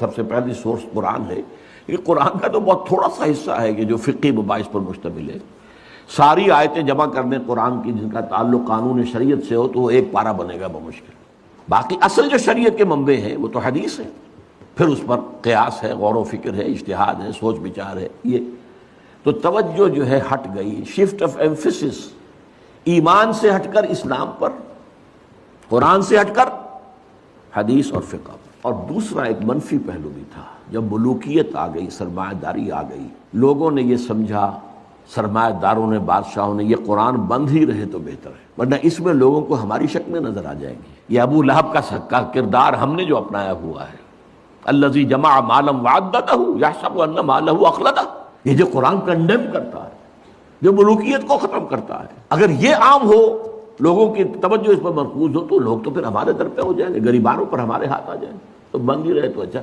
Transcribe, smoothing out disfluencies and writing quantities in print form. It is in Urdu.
سب سے پہلی سورس قرآن ہے. یہ قرآن کا تو بہت تھوڑا سا حصہ ہے کہ جو فقہی مباحث پر مشتمل ہے. ساری آیتیں جمع کرنے قرآن کی جن کا تعلق قانون شریعت سے ہو تو وہ ایک پارہ بنے گا بمشکل. باقی اصل جو شریعت کے منبع ہیں وہ تو حدیث ہے، پھر اس پر قیاس ہے، غور و فکر ہے، اجتہاد ہے، سوچ بچار ہے. یہ تو توجہ جو ہے ہٹ گئی، شفٹ آف ایمفیسس، ایمان سے ہٹ کر اسلام پر، قرآن سے ہٹ کر حدیث اور فقہ پر. اور دوسرا ایک منفی پہلو بھی تھا، جب ملوکیت آ گئی، سرمایہ داری آ گئی، لوگوں نے یہ سمجھا، سرمایہ داروں نے، بادشاہوں نے، یہ قرآن بند ہی رہے تو بہتر ہے، ورنہ اس میں لوگوں کو ہماری شکلیں نظر آ جائیں گی. یہ ابو لہب کا کردار ہم نے جو اپنایا ہوا ہے، الذی جمع مالا وعددہ یحسب ان مالہ اخلدہ، یہ جو قرآن کنڈیم کرتا ہے، جو ملوکیت کو ختم کرتا ہے، اگر یہ عام ہو، لوگوں کی توجہ اس پر مرکوز ہو، تو لوگ تو پھر ہمارے در پہ ہو جائیں گے، غریبانوں پر ہمارے ہاتھ آ جائیں گے. تو بند ہی رہے تو اچھا.